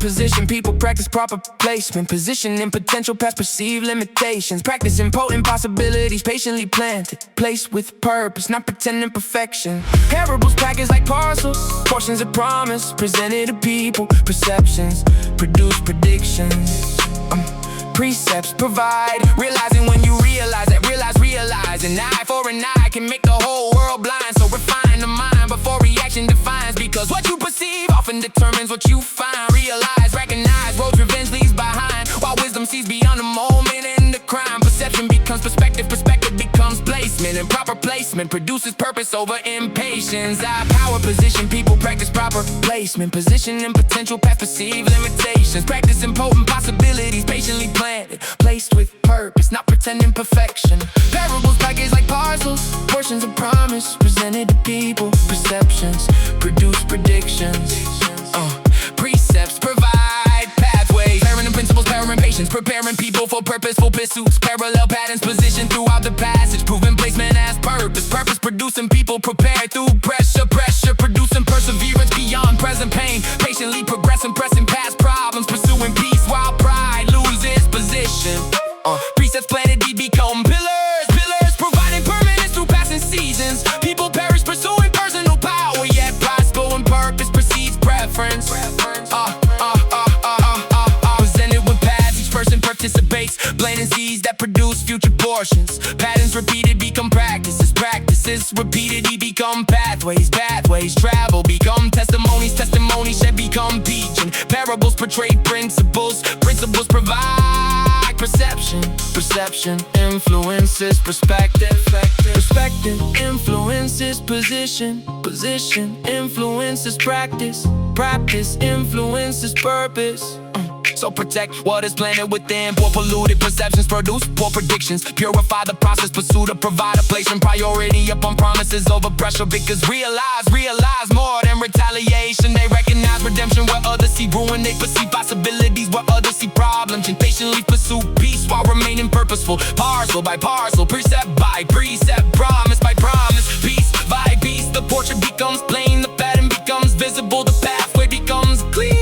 position people, practice proper placement. Position in potential past perceived limitations. Practicing potent possibilities, patiently planted. Placed with purpose, not pretending perfection. Parables packaged like parcels, portions of promise presented to people. Perceptions produce predictions. Precepts provide, realizing when you realize that realize an eye for an eye can make the whole world blind. So refine the mind before reaction defines, because what you perceive often determines what you find. Realize, recognize, roads revenge leaves behind, while wisdom sees beyond the moment and the crime. Perception becomes perspective becomes placement, and proper placement produces purpose over impatience. Our power position people, practice proper placement. Position in potential past perceived limitations. Practicing potent possibilities, patiently planted. Placed with purpose, not pretending perfection. Parables packaged like parcels, portions of promise presented to people. Perceptions produce predictions. Precepts provide pathways. Parent principles, parent patience, preparing people for purposeful pursuits. Parallel patterns positioned throughout the passage, proving placement as purpose. Purpose producing people prepared through pressure. Pressure producing perseverance beyond present pain. Patiently progressing, pressing past problems, pursuing peace while pride loses position. Precepts planted deep become pillars. Pillars providing permanence through passing seasons. People perish pursuing personal power, yet prosper when purpose precedes preference. Presented with paths, each person participates. Blending seeds that produce future portions. Patterns repeated become practices. Practices repeatedly become pathways. Pathways travel become testimonies. Testimonies should become teaching. Parables portray principles. Principles provide perception. Perception influences perspective. Perspective influences position. Position influences practice. Practice influences purpose. So protect what is planted within. Poor polluted perceptions produce poor predictions. Purify the process, pursue to provide a place and priority upon promises over pressure. Because realize more than retaliation. They recognize redemption where others see ruin. They perceive possibilities where others see problems, and patiently pursue peace while remaining purposeful. Parcel by parcel, precept by precept, promise by promise, piece by piece. The portrait becomes plain, the pattern becomes visible, the pathway becomes clear.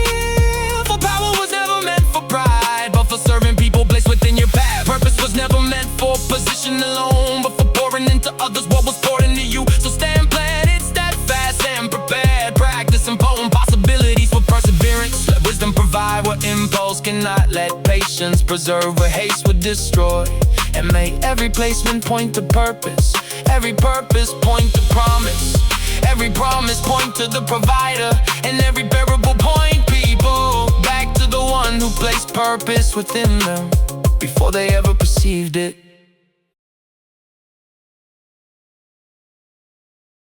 For power was never meant for pride, but for serving people placed within your path. Purpose was never meant for position alone, but for pouring into others what was poured into you. So stand planted, steadfast and prepared. Practice and potent possibilities with perseverance. Let wisdom provide what impulse cannot. Let patience preserve what haste would destroy. And may every placement point to purpose. Every purpose point to promise. Every promise point to the provider. And every parable point people back to the one who placed purpose within them before they ever perceived it.